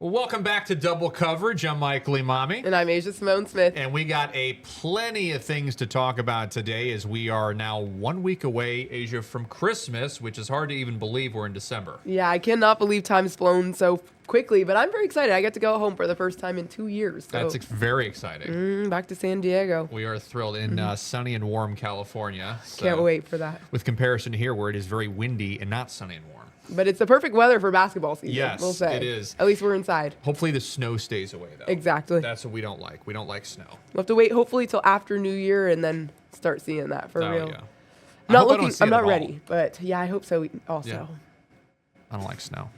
Well, welcome back to Double Coverage. I'm Michael Emami. And I'm Asia Cymone Smith. And we got plenty of things to talk about today as we are now 1 week away, Asia, from Christmas, which is hard to even believe we're in December. Yeah, I cannot believe time's flown so quickly, but I'm very excited. I get to go home for the first time in 2 years. So. That's very exciting. Back to San Diego. We are thrilled in sunny and warm California. So, can't wait for that. With comparison to here where it is very windy and not sunny and warm. But it's the perfect weather for basketball season, yes, we'll say. It is. At least we're inside. Hopefully the snow stays away, though. Exactly. That's what we don't like. We don't like snow. We'll have to wait hopefully till after New Year and then start seeing that for real. Yeah. I'm not ready, but yeah, I hope so also. Yeah. I don't like snow.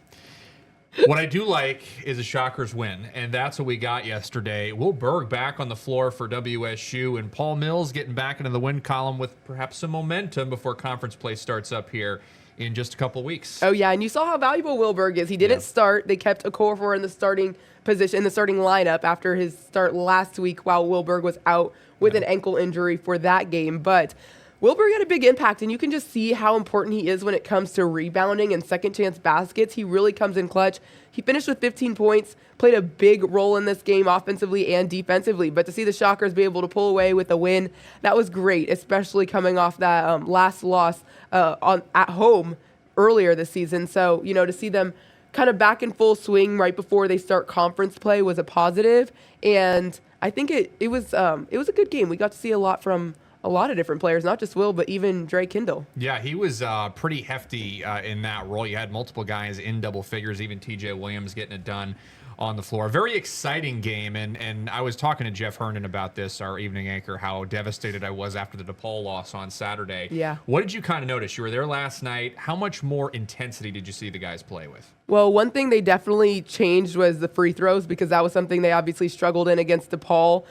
What I do like is a Shockers win, and that's what we got yesterday. Will Berg back on the floor for WSU, and Paul Mills getting back into the win column with perhaps some momentum before conference play starts up here in just a couple weeks. Oh, yeah, and you saw how valuable Will Berg is. He didn't start. They kept Okorafor in the starting position, in the starting lineup after his start last week while Will Berg was out with an ankle injury for that game. But Will Berg had a big impact, and you can just see how important he is when it comes to rebounding and second-chance baskets. He really comes in clutch. He finished with 15 points, played a big role in this game offensively and defensively. But to see the Shockers be able to pull away with a win, that was great, especially coming off that last loss at home earlier this season. So, to see them kind of back in full swing right before they start conference play was a positive. And I think it was a good game. We got to see a lot from a lot of different players, not just Will, but even Dre Kindle. Yeah, he was pretty hefty in that role. You had multiple guys in double figures, even TJ Williams getting it done on the floor. Very exciting game, and I was talking to Jeff Herndon about this, our evening anchor, how devastated I was after the DePaul loss on Saturday. Yeah. What did you kind of notice? You were there last night. How much more intensity did you see the guys play with? Well, one thing they definitely changed was the free throws, because that was something they obviously struggled in against DePaul.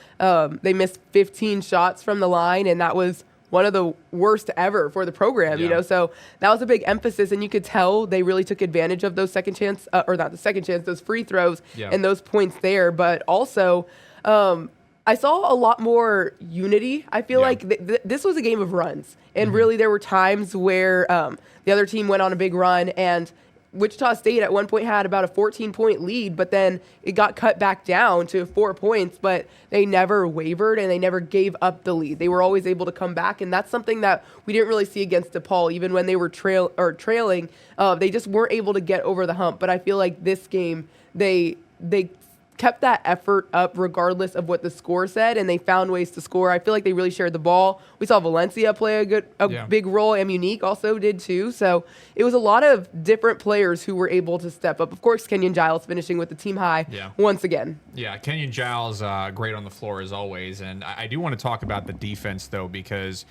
They missed 15 shots from the line, and that was one of the worst ever for the program, So that was a big emphasis, and you could tell they really took advantage of those those free throws and those points there. But also, I saw a lot more unity. I feel like this was a game of runs, and really there were times where the other team went on a big run, and Wichita State at one point had about a 14-point lead, but then it got cut back down to 4 points, but they never wavered and they never gave up the lead. They were always able to come back, and that's something that we didn't really see against DePaul. Even when they were trailing, they just weren't able to get over the hump. But I feel like this game, they kept that effort up regardless of what the score said, and they found ways to score. I feel like they really shared the ball. We saw Valencia play a big role, and Munique also did too. So it was a lot of different players who were able to step up. Of course, Kenyon Giles finishing with the team high once again. Yeah, Kenyon Giles, great on the floor as always. And I do want to talk about the defense, though, because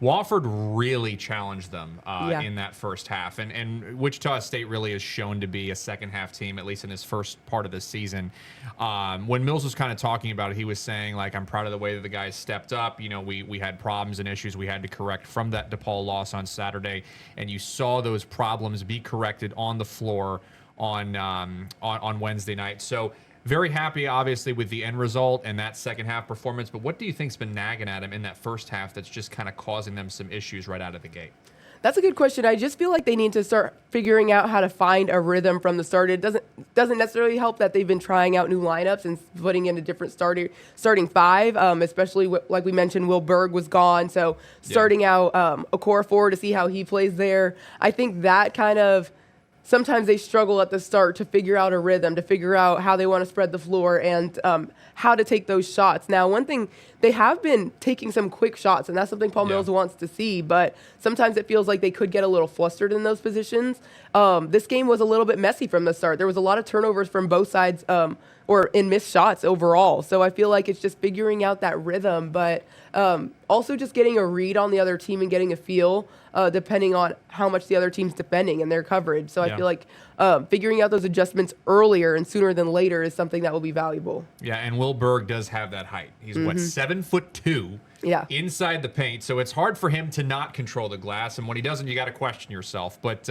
Wofford really challenged them in that first half. And Wichita State really has shown to be a second-half team, at least in his first part of the season. When Mills was kind of talking about it, he was saying, I'm proud of the way that the guys stepped up. We had problems and issues we had to correct from that DePaul loss on Saturday, and you saw those problems be corrected on the floor on Wednesday night. So very happy, obviously, with the end result and that second-half performance. But what do you think's been nagging at him in that first half that's just kind of causing them some issues right out of the gate? That's a good question. I just feel like they need to start figuring out how to find a rhythm from the start. It doesn't necessarily help that they've been trying out new lineups and putting in a different starting five, especially like we mentioned, Will Berg was gone. So starting out Okorafor to see how he plays there. I think that kind of sometimes they struggle at the start to figure out a rhythm, to figure out how they want to spread the floor and how to take those shots. Now, one thing, they have been taking some quick shots, and that's something Paul Mills wants to see, but sometimes it feels like they could get a little flustered in those positions. This game was a little bit messy from the start. There was a lot of turnovers from both sides or in missed shots overall. So I feel like it's just figuring out that rhythm, but also just getting a read on the other team and getting a feel depending on how much the other team's defending and their coverage. So I feel like figuring out those adjustments earlier and sooner than later is something that will be valuable. Yeah, and Will Berg does have that height. He's, 7'2", inside the paint. So it's hard for him to not control the glass. And when he doesn't, you got to question yourself. But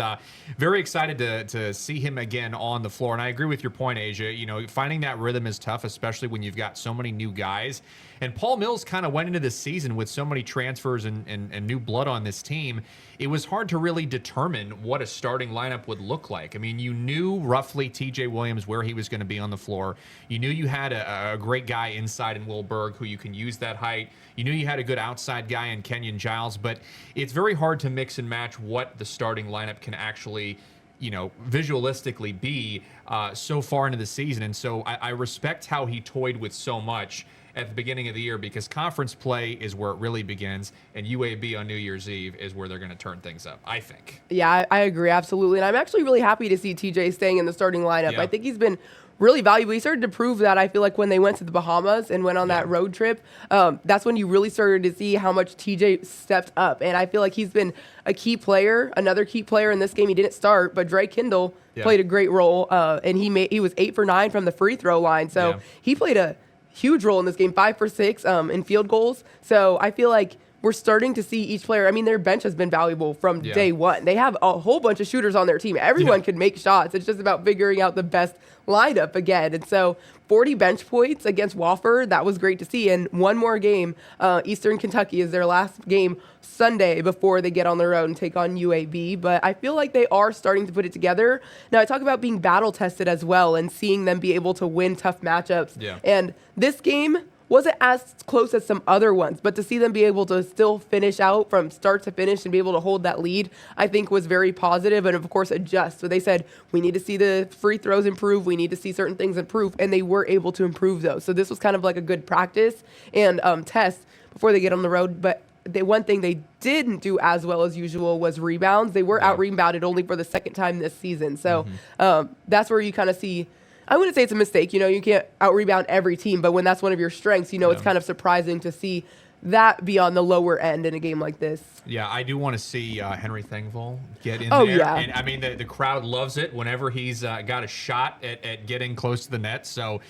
very excited to see him again on the floor. And I agree with your point, Asia. You know, finding that rhythm is tough, especially when you've got so many new guys. And Paul Mills kind of went into this season with so many transfers and new blood on this team. It was hard to really determine what a starting lineup would look like. I mean, you knew roughly TJ Williams where he was going to be on the floor. You knew you had a great guy inside in Will Berg who you can use that height. You knew you had a good outside guy in Kenyon Giles, but it's very hard to mix and match what the starting lineup can actually, you know, visualistically be so far into the season. And so I respect how he toyed with so much at the beginning of the year, because conference play is where it really begins, and UAB on New Year's Eve is where they're going to turn things up, I think. Yeah, I agree, absolutely. And I'm actually really happy to see TJ staying in the starting lineup. I think he's been really valuable. He started to prove that, I feel like, when they went to the Bahamas and went on that road trip. That's when you really started to see how much TJ stepped up. And I feel like he's been a key player, another key player in this game. He didn't start, but Dre Kindle played a great role, and he was 8 for 9 from the free throw line. So he played a huge role in this game, 5 for 6 in field goals. So I feel like we're starting to see each player. I mean, their bench has been valuable from day one. They have a whole bunch of shooters on their team. Everyone can make shots. It's just about figuring out the best lineup again. And so 40 bench points against Wofford, that was great to see. And one more game, Eastern Kentucky is their last game Sunday before they get on the road and take on UAB. But I feel like they are starting to put it together. Now, I talk about being battle tested as well and seeing them be able to win tough matchups. And this game wasn't as close as some other ones, but to see them be able to still finish out from start to finish and be able to hold that lead, I think was very positive, and of course adjust. So they said, we need to see the free throws improve, we need to see certain things improve, and they were able to improve those. So this was kind of like a good practice and test before they get on the road. But one thing they didn't do as well as usual was rebounds. They were out-rebounded only for the second time this season. So that's where you kind of see, I wouldn't say it's a mistake. You know, you can't out-rebound every team, but when that's one of your strengths, you know, it's kind of surprising to see that be on the lower end in a game like this. Yeah, I do want to see Henry Thangvall get in there. Yeah. And I mean, the crowd loves it whenever he's got a shot at getting close to the net. So,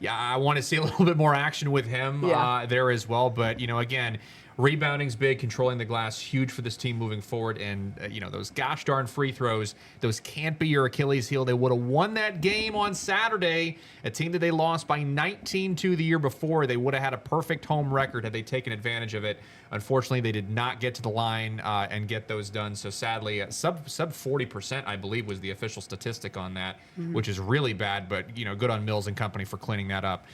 yeah, I want to see a little bit more action with him there as well. But, you know, again, rebounding's big, controlling the glass, huge for this team moving forward. And, you know, those gosh darn free throws, those can't be your Achilles heel. They would have won that game on Saturday, a team that they lost by 19-2 the year before. They would have had a perfect home record had they taken advantage of it. Unfortunately, they did not get to the line and get those done. So sadly, sub 40%, I believe, was the official statistic on that, which is really bad. But, you know, good on Mills and company for cleaning that up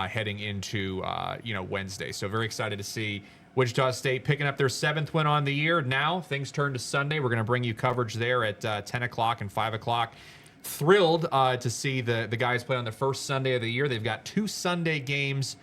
heading into, you know, Wednesday. So very excited to see Wichita State picking up their 7th win on the year. Now things turn to Sunday. We're going to bring you coverage there at 10 o'clock and 5 o'clock. Thrilled to see the guys play on the first Sunday of the year. They've got 2 Sunday games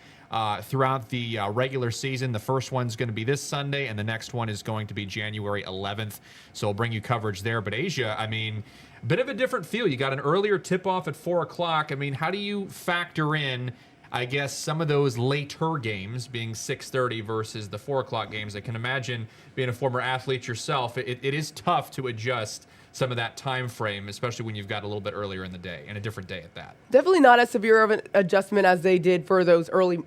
throughout the regular season. The first one's going to be this Sunday, and the next one is going to be January 11th. So we'll bring you coverage there. But Asia, I mean, a bit of a different feel. You got an earlier tip-off at 4 o'clock. I mean, how do you factor in, I guess, some of those later games being 6:30 versus the 4 o'clock games? I can imagine, being a former athlete yourself, it is tough to adjust some of that time frame, especially when you've got a little bit earlier in the day and a different day at that. Definitely not as severe of an adjustment as they did for those early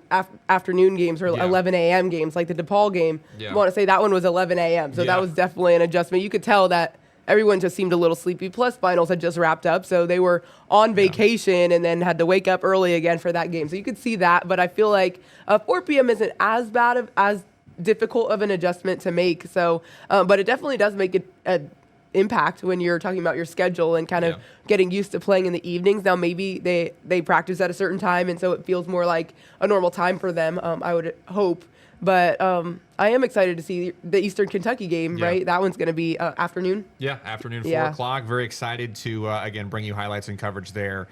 afternoon games or 11 a.m. games, like the DePaul game. I want to say that one was 11 a.m., so that was definitely an adjustment. You could tell that everyone just seemed a little sleepy. Plus, finals had just wrapped up, so they were on vacation and then had to wake up early again for that game. So you could see that, but I feel like 4 p.m. isn't as bad as difficult of an adjustment to make. So, but it definitely does make it an impact when you're talking about your schedule and kind of getting used to playing in the evenings. Now, maybe they practice at a certain time, and so it feels more like a normal time for them, I would hope. But I am excited to see the Eastern Kentucky game, right? That one's going to be afternoon. Yeah, afternoon, 4 o'clock. Very excited to, again, bring you highlights and coverage there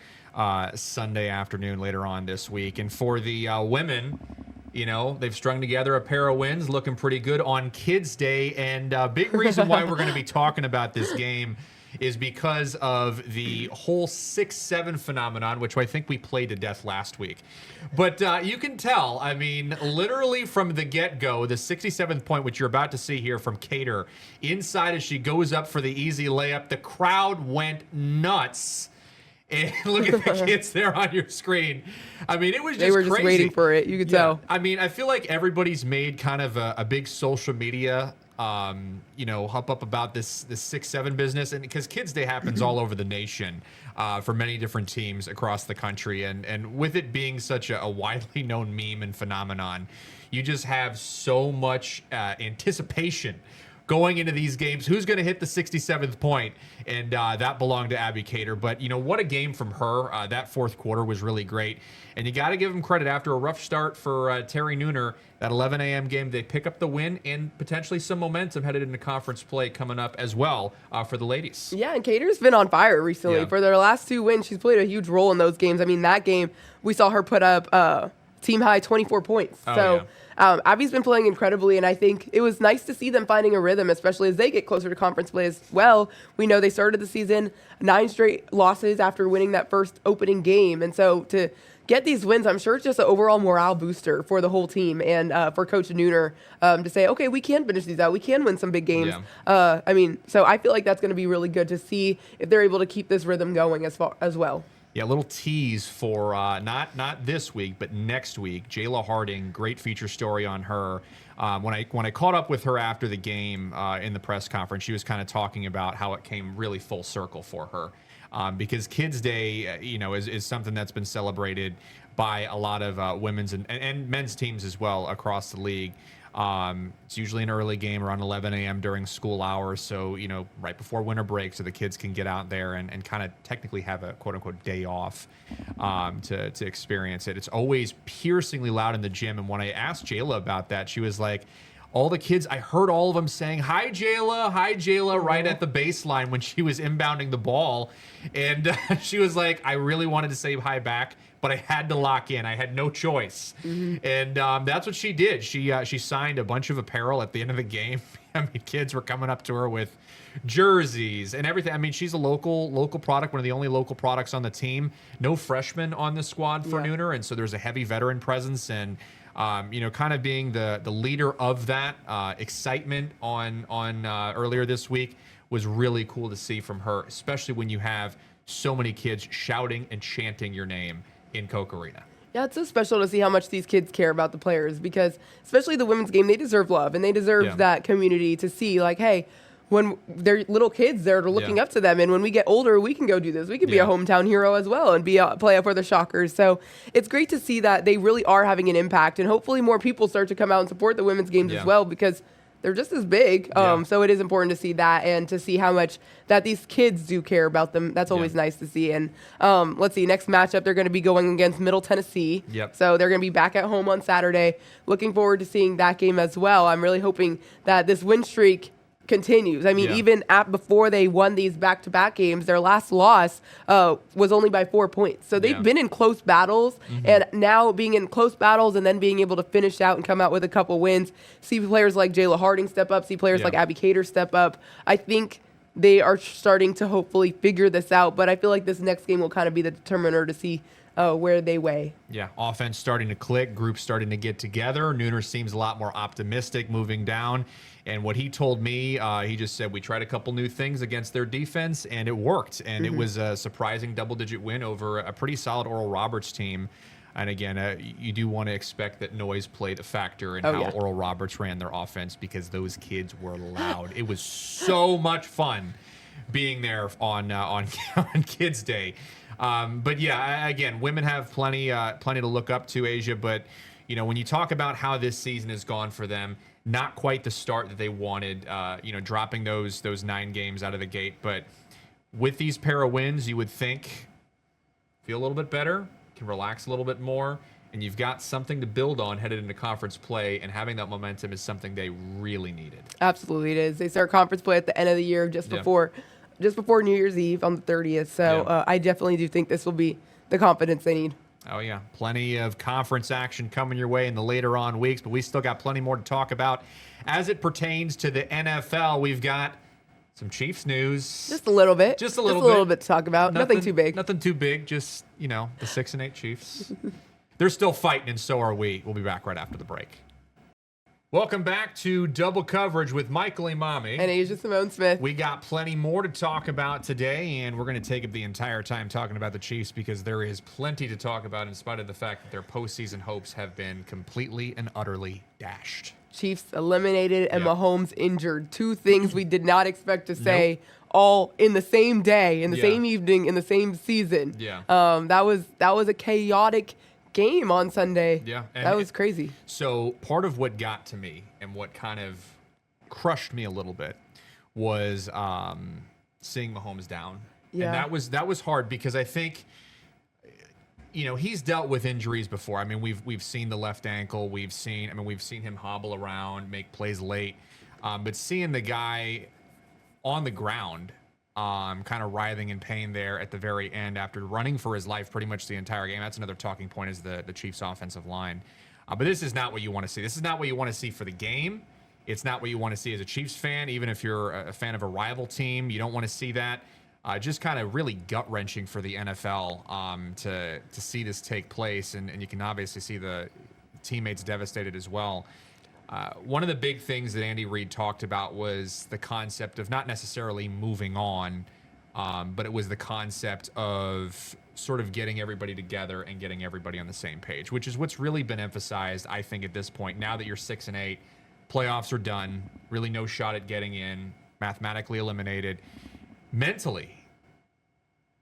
Sunday afternoon later on this week. And for the women, you know, they've strung together a pair of wins, looking pretty good on Kids Day. And big reason why we're going to be talking about this game is because of the whole 6-7 phenomenon, which I think we played to death last week. But you can tell, I mean, literally from the get-go, the 67th point, which you're about to see here from Cater, inside as she goes up for the easy layup, the crowd went nuts. And look at the kids there on your screen. I mean, it was just They were crazy. just waiting for it. You could tell. I mean, I feel like everybody's made kind of a big social media, hop up about this 6-7 business, and because Kids Day happens all over the nation for many different teams across the country, and with it being such a widely known meme and phenomenon, you just have so much anticipation going into these games. Who's going to hit the 67th point? And that belonged to Abby Cater. But, what a game from her. That fourth quarter was really great. And you got to give them credit. After a rough start for Terry Nooner, that 11 a.m. game, they pick up the win and potentially some momentum headed into conference play coming up as well for the ladies. Yeah, and Cater's been on fire recently. Yeah. For their last 2 wins, she's played a huge role in those games. I mean, that game, we saw her put up team high 24 points. Abby's been playing incredibly, and I think it was nice to see them finding a rhythm, especially as they get closer to conference play as well. We know they started the season 9 straight losses after winning that first opening game, and so to get these wins, I'm sure it's just an overall morale booster for the whole team and for Coach Nooner to say, okay, we can finish these out. We can win some big games. Yeah. So I feel like that's going to be really good to see if they're able to keep this rhythm going as well. Yeah, a little tease for not this week, but next week. Jayla Harding, great feature story on her. When I caught up with her after the game in the press conference, she was kind of talking about how it came really full circle for her. Because Kids Day, is something that's been celebrated by a lot of women's and men's teams as well across the league. It's usually an early game around 11 a.m. during school hours, so right before winter break, so the kids can get out there and kind of technically have a quote-unquote day off to experience it. It's always piercingly loud in the gym, and when I asked Jayla about that, she was like, all the kids, I heard all of them saying, hi, Jayla, right at the baseline when she was inbounding the ball. And she was like, I really wanted to say hi back, but I had to lock in. I had no choice. Mm-hmm. And that's what she did. She signed a bunch of apparel at the end of the game. I mean, kids were coming up to her with jerseys and everything. I mean, she's a local product, one of the only local products on the team. No freshmen on the squad for Nooner, and so there's a heavy veteran presence, and kind of being the leader of that excitement on earlier this week was really cool to see from her, especially when you have so many kids shouting and chanting your name in Koch Arena. Yeah, it's so special to see how much these kids care about the players, because especially the women's game, they deserve love, and they deserve that community to see, like, hey, when they're little kids, they're looking up to them. And when we get older, we can go do this. We can be a hometown hero as well and play up for the Shockers. So it's great to see that they really are having an impact. And hopefully more people start to come out and support the women's games as well, because they're just as big. So it is important to see that and to see how much that these kids do care about them. That's always nice to see. And let's see, next matchup, they're going to be going against Middle Tennessee. So they're going to be back at home on Saturday. Looking forward to seeing that game as well. I'm really hoping that this win streak continues. I mean, even before they won these back-to-back games, their last loss was only by 4 points. So they've been in close battles, and now being in close battles and then being able to finish out and come out with a couple wins, see players like Jayla Harding step up, see players like Abby Cater step up. I think they are starting to hopefully figure this out, but I feel like this next game will kind of be the determiner to see where they weigh. Yeah, offense starting to click, groups starting to get together. Nooner seems a lot more optimistic moving down. And what he told me, he just said, we tried a couple new things against their defense, and it worked. And it was a surprising double-digit win over a pretty solid Oral Roberts team. And again, you do want to expect that noise played a factor in how Oral Roberts ran their offense, because those kids were loud. It was so much fun being there on Kids Day. But yeah, again, women have plenty to look up to, Asia. But when you talk about how this season has gone for them, not quite the start that they wanted. Dropping those 9 games out of the gate, but with these pair of wins, you would think feel a little bit better, can relax a little bit more, and you've got something to build on headed into conference play. And having that momentum is something they really needed. Absolutely, it is. They start conference play at the end of the year, just before New Year's Eve on the 30th. So I definitely do think this will be the confidence they need. Oh, yeah. Plenty of conference action coming your way in the later on weeks, but we still got plenty more to talk about. As it pertains to the NFL, we've got some Chiefs news. Just a little bit. Just a little bit to talk about. Nothing too big. Nothing too big. Just, the 6-8 Chiefs. They're still fighting, and so are we. We'll be back right after the break. Welcome back to Double Coverage with Michael Emami. And Asia Cymone Smith. We got plenty more to talk about today, and we're going to take up the entire time talking about the Chiefs because there is plenty to talk about in spite of the fact that their postseason hopes have been completely and utterly dashed. Chiefs eliminated and Mahomes injured. Two things we did not expect to say all in the same day, in the same evening, in the same season. Yeah. That was a chaotic game on Sunday. Yeah. That was crazy. So part of what got to me and what kind of crushed me a little bit was seeing Mahomes down. Yeah. And that was hard because I think, you know, he's dealt with injuries before. I mean, we've seen the left ankle. We've seen him hobble around, make plays late. But seeing the guy on the ground, kind of writhing in pain there at the very end after running for his life pretty much the entire game. That's another talking point is the Chiefs' offensive line. But this is not what you want to see. This is not what you want to see for the game. It's not what you want to see as a Chiefs fan, even if you're a fan of a rival team. You don't want to see that. Just kind of really gut-wrenching for the NFL to see this take place, and you can obviously see the teammates devastated as well. One of the big things that Andy Reid talked about was the concept of not necessarily moving on, but it was the concept of sort of getting everybody together and getting everybody on the same page, which is what's really been emphasized, I think, at this point. Now that you're 6-8, playoffs are done, really no shot at getting in, mathematically eliminated. Mentally,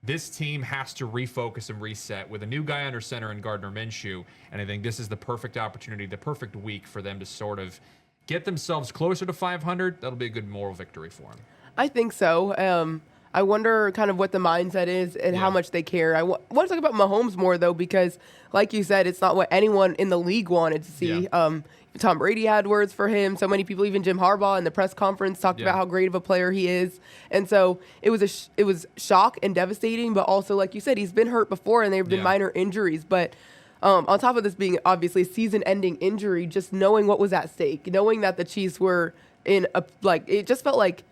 this team has to refocus and reset with a new guy under center in Gardner Minshew, and I think this is the perfect opportunity, the perfect week for them to sort of get themselves closer to 500. That'll be a good moral victory for them. I think so. I wonder kind of what the mindset is and how much they care. I want to talk about Mahomes more, though, because, like you said, it's not what anyone in the league wanted to see. Yeah. Tom Brady had words for him. So many people, even Jim Harbaugh in the press conference, talked about how great of a player he is. And so it was shock and devastating, but also, like you said, he's been hurt before and there have been minor injuries. But on top of this being obviously a season-ending injury, just knowing what was at stake, knowing that the Chiefs were in it just felt like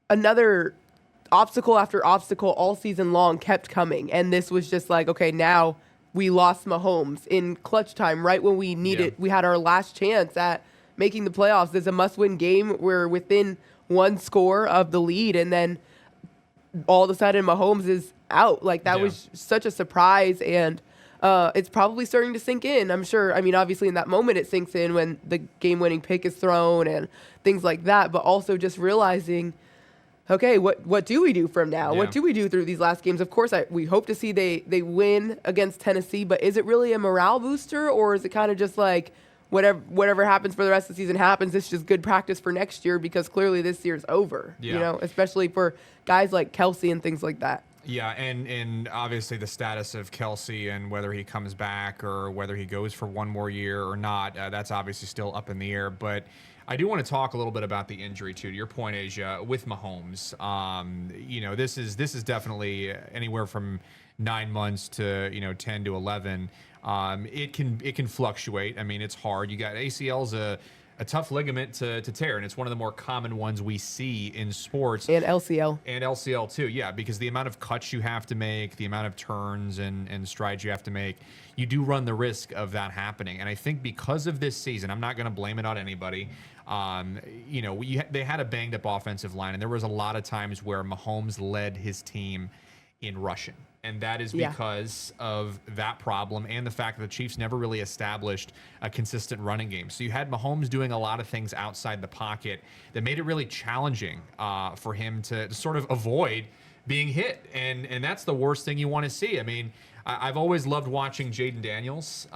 another obstacle after obstacle all season long kept coming. And this was just like, okay, now we lost Mahomes in clutch time right when we needed. We had our last chance at making the playoffs. There's a must-win game. We're within one score of the lead, and then all of a sudden Mahomes is out. Like, that was such a surprise, and it's probably starting to sink in, I'm sure. I mean, obviously in that moment it sinks in when the game-winning pick is thrown and things like that, but also just realizing, okay, what do we do from now? What do we do through these last games? Of course, we hope to see they win against Tennessee, but is it really a morale booster, or is it kind of just like whatever happens for the rest of the season happens? It's just good practice for next year because clearly this year's over, you know, especially for guys like Kelsey and things like that. Yeah, and obviously the status of Kelsey and whether he comes back or whether he goes for one more year or not, that's obviously still up in the air. But I do want to talk a little bit about the injury too. To your point, Asia, with Mahomes, you know, this is definitely anywhere from 9 months to 10 to 11. It can fluctuate. I mean, it's hard. You got ACL's a tough ligament to tear, and it's one of the more common ones we see in sports. And LCL. And LCL too, yeah, because the amount of cuts you have to make, the amount of turns and strides you have to make, you do run the risk of that happening. And I think because of this season, I'm not going to blame it on anybody. They had a banged up offensive line, and there was a lot of times where Mahomes led his team in rushing. And that is because of that problem and the fact that the Chiefs never really established a consistent running game. So you had Mahomes doing a lot of things outside the pocket that made it really challenging for him to sort of avoid being hit. And that's the worst thing you want to see. I mean, I've always loved watching Jaden Daniels,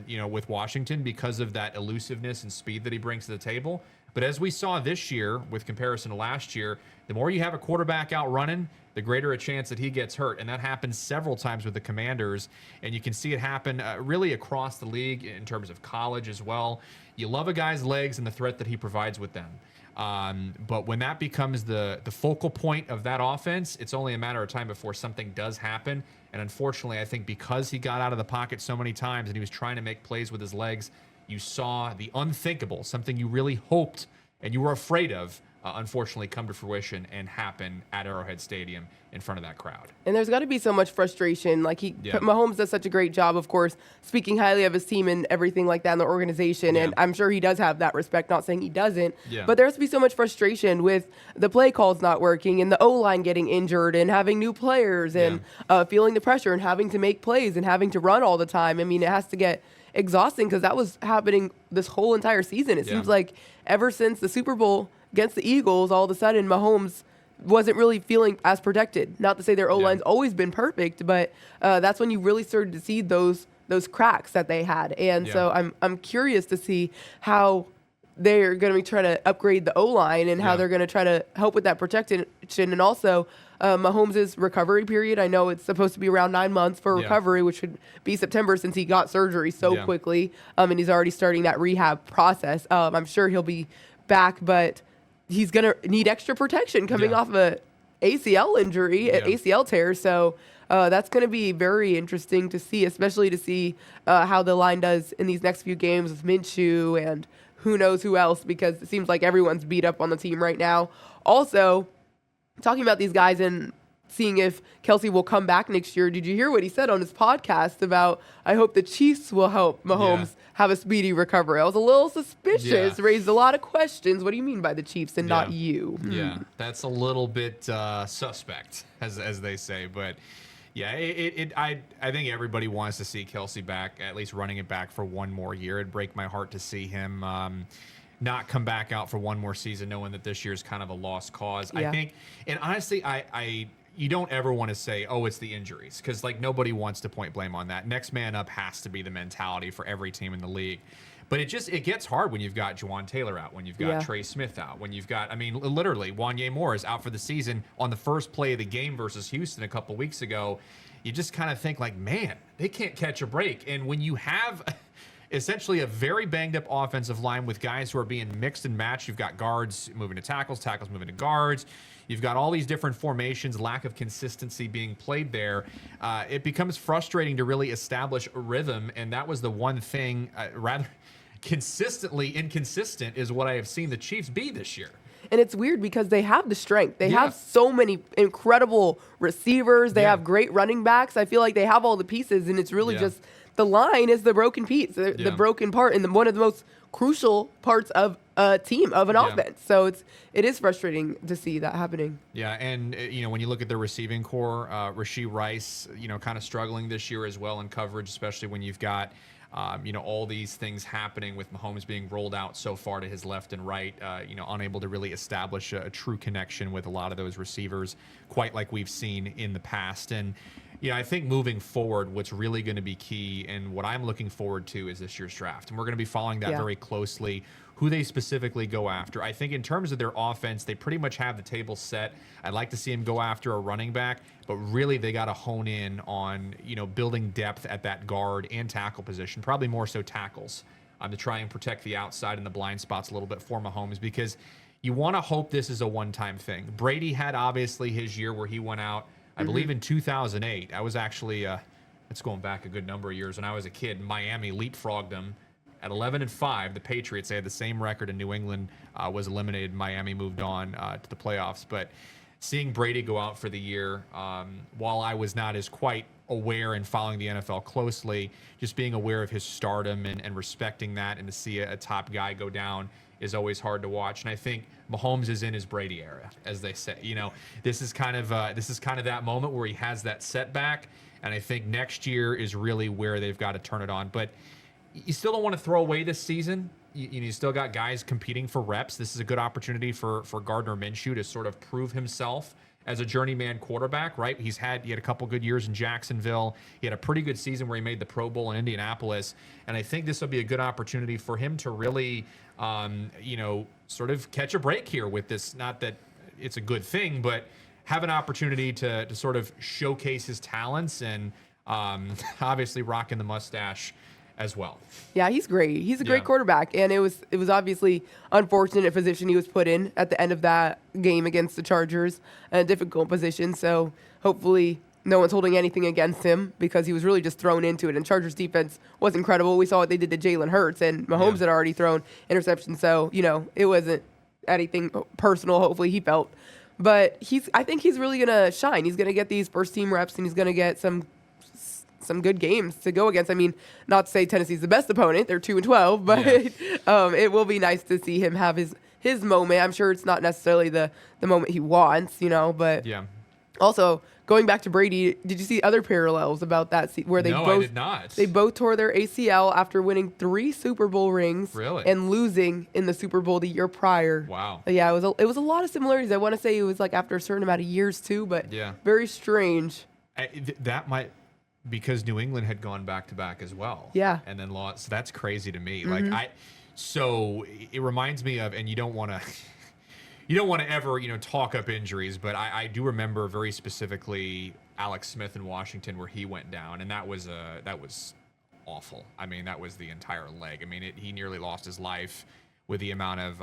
with Washington because of that elusiveness and speed that he brings to the table. But as we saw this year, with comparison to last year, the more you have a quarterback out running, the greater a chance that he gets hurt. And that happens several times with the Commanders. And you can see it happen really across the league in terms of college as well. You love a guy's legs and the threat that he provides with them. But when that becomes the focal point of that offense, it's only a matter of time before something does happen. And unfortunately, I think because he got out of the pocket so many times and he was trying to make plays with his legs, you saw the unthinkable, something you really hoped and you were afraid of unfortunately come to fruition and happen at Arrowhead Stadium in front of that crowd. And there's got to be so much frustration. Like Mahomes does such a great job, of course, speaking highly of his team and everything like that in the organization. Yeah. And I'm sure he does have that respect, not saying he doesn't. Yeah. But there has to be so much frustration with the play calls not working and the O-line getting injured and having new players and feeling the pressure and having to make plays and having to run all the time. I mean, it has to get exhausting because that was happening this whole entire season. It seems like ever since the Super Bowl against the Eagles, all of a sudden Mahomes wasn't really feeling as protected. Not to say their O-line's always been perfect, but that's when you really started to see those cracks that they had. And so I'm curious to see how they're going to try to upgrade the O-line and how they're going to try to help with that protection. And also Mahomes' recovery period. I know it's supposed to be around 9 months for recovery, which should be September since he got surgery so quickly. And he's already starting that rehab process. I'm sure he'll be back, but he's going to need extra protection coming off of a ACL injury, ACL tear. So that's going to be very interesting to see, especially to see how the line does in these next few games with Minshew and who knows who else, because it seems like everyone's beat up on the team right now. Also, talking about these guys and seeing if Kelsey will come back next year, did you hear what he said on his podcast about, I hope the Chiefs will help Mahomes have a speedy recovery? I was a little suspicious, raised a lot of questions. What do you mean by the Chiefs and not you? Yeah, that's a little bit suspect, as they say. But yeah, I think everybody wants to see Kelsey back, at least running it back for one more year. It'd break my heart to see him not come back out for one more season, knowing that this year is kind of a lost cause. I think, and honestly, you don't ever want to say, oh, it's the injuries, because like nobody wants to point blame on that. Next man up has to be the mentality for every team in the league. But it gets hard when you've got Juwan Taylor out, when you've got Trey Smith out, when you've got, I mean, literally, Wanye Moore is out for the season on the first play of the game versus Houston a couple weeks ago. You just kind of think like, man, they can't catch a break. And when you have essentially a very banged up offensive line with guys who are being mixed and matched, you've got guards moving to tackles, tackles moving to guards. You've got all these different formations, lack of consistency being played there. It becomes frustrating to really establish a rhythm, and that was the one thing, rather consistently inconsistent is what I have seen the Chiefs be this year. And it's weird because they have the strength. They have so many incredible receivers. They have great running backs. I feel like they have all the pieces, and it's really just the line is the broken piece, the broken part, and one of the most crucial parts of a team, of an offense. So it is frustrating to see that happening. Yeah, and when you look at the receiving core, Rashee Rice, kind of struggling this year as well in coverage, especially when you've got all these things happening with Mahomes being rolled out so far to his left and right, unable to really establish a true connection with a lot of those receivers, quite like we've seen in the past. And I think moving forward, what's really going to be key and what I'm looking forward to is this year's draft. And we're going to be following that very closely, who they specifically go after. I think in terms of their offense, they pretty much have the table set. I'd like to see them go after a running back, but really they got to hone in on, building depth at that guard and tackle position, probably more so tackles, to try and protect the outside and the blind spots a little bit for Mahomes, because you want to hope this is a one-time thing. Brady had obviously his year where he went out, I believe in 2008. I was actually, it's going back a good number of years. When I was a kid, Miami leapfrogged them at 11-5. The Patriots, they had the same record, and New England was eliminated. Miami moved on to the playoffs. But seeing Brady go out for the year, while I was not as quite aware and following the NFL closely, just being aware of his stardom and respecting that, and to see a top guy go down is always hard to watch. And I think Mahomes is in his Brady era, as they say. This is kind of that moment where he has that setback, and I think next year is really where they've got to turn it on. But you still don't want to throw away this season. You still got guys competing for reps. This is a good opportunity for Gardner Minshew to sort of prove himself as a journeyman quarterback, right? He had a couple good years in Jacksonville. He had a pretty good season where he made the Pro Bowl in Indianapolis. And I think this will be a good opportunity for him to really, sort of catch a break here with this. Not that it's a good thing, but have an opportunity to sort of showcase his talents and obviously rocking the mustache as well. Yeah, he's great. He's a great quarterback, and it was obviously unfortunate position he was put in at the end of that game against the Chargers, a difficult position. So hopefully no one's holding anything against him, because he was really just thrown into it. And Chargers defense was incredible. We saw what they did to Jalen Hurts, and Mahomes had already thrown interceptions. So it wasn't anything personal. Hopefully he felt. But I think he's really going to shine. He's going to get these first team reps, and he's going to get some good games to go against. I mean, not to say Tennessee's the best opponent. They're 2-12, but it will be nice to see him have his moment. I'm sure it's not necessarily the moment he wants, but also going back to Brady, did you see other parallels about that where they both I did not. They both tore their ACL after winning 3 Super Bowl rings and losing in the Super Bowl the year prior. Wow. Yeah, it was a lot of similarities. I want to say it was like after a certain amount of years too, but very strange. That might because New England had gone back to back as well. Yeah. And then lost. So that's crazy to me. Mm-hmm. So it reminds me of, and you don't want to ever, talk up injuries, but I do remember very specifically Alex Smith in Washington where he went down, and that was awful. I mean, that was the entire leg. I mean, he nearly lost his life with the amount of,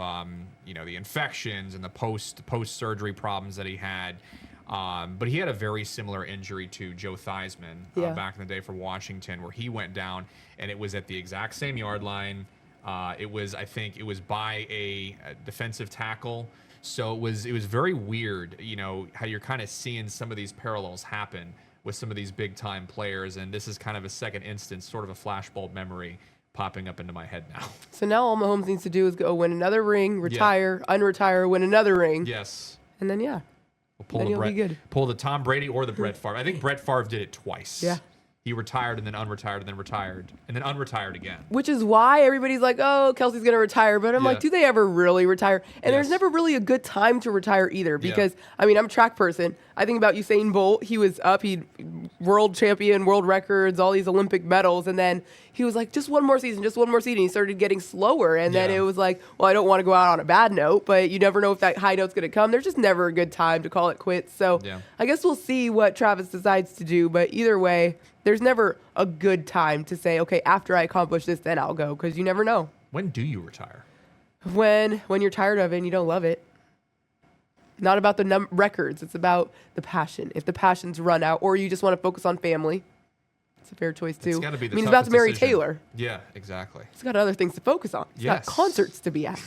the infections and the post-surgery problems that he had. But he had a very similar injury to Joe Theismann back in the day for Washington, where he went down, and it was at the exact same yard line. I think it was by a defensive tackle. So it was very weird, how you're kind of seeing some of these parallels happen with some of these big time players. And this is kind of a second instance, sort of a flashbulb memory popping up into my head now. So now all Mahomes needs to do is go win another ring, retire, unretire, win another ring. Yes. And then, we'll pull the Tom Brady or the Brett Favre. I think Brett Favre did it twice. Yeah. He retired and then unretired and then retired and then unretired again. Which is why everybody's like, oh, Kelsey's going to retire. But I'm like, do they ever really retire? And there's never really a good time to retire either because, I mean, I'm a track person. I think about Usain Bolt. He was up. He world champion, world records, all these Olympic medals. And then he was like, just one more season. He started getting slower. And then it was like, well, I don't want to go out on a bad note, but you never know if that high note's going to come. There's just never a good time to call it quits. So I guess we'll see what Travis decides to do. But either way, there's never a good time to say, okay, after I accomplish this, then I'll go, because you never know. When do you retire? When you're tired of it and you don't love it. Not about the records. It's about the passion. If the passion's run out, or you just want to focus on family, it's a fair choice too. It's got to be the he's about to marry decision. Taylor. Yeah, exactly. He's got other things to focus on. He's got concerts to be at.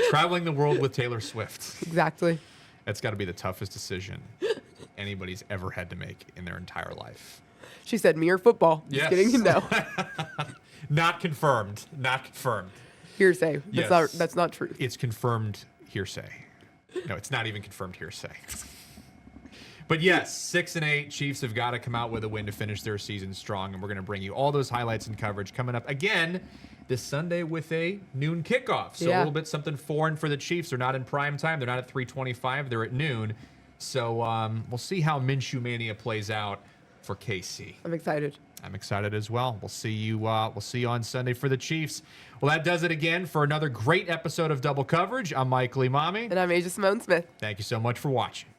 Traveling the world with Taylor Swift. Exactly. That's got to be the toughest decision anybody's ever had to make in their entire life. She said, me or football. Yes. Just kidding. No. Not confirmed. Not confirmed. Hearsay. That's not true. It's confirmed hearsay. No, it's not even confirmed hearsay. But yes, 6-8. Chiefs have got to come out with a win to finish their season strong, and we're going to bring you all those highlights and coverage coming up again this Sunday with a noon kickoff. So a little bit something foreign for the Chiefs. They're not in prime time. They're not at 3:25. They're at noon. So we'll see how Minshew Mania plays out for KC. I'm excited. I'm excited as well. We'll see you on Sunday for the Chiefs. Well, that does it again for another great episode of Double Coverage. I'm Michael Emami. And I'm Asia Cymone Smith. Thank you so much for watching.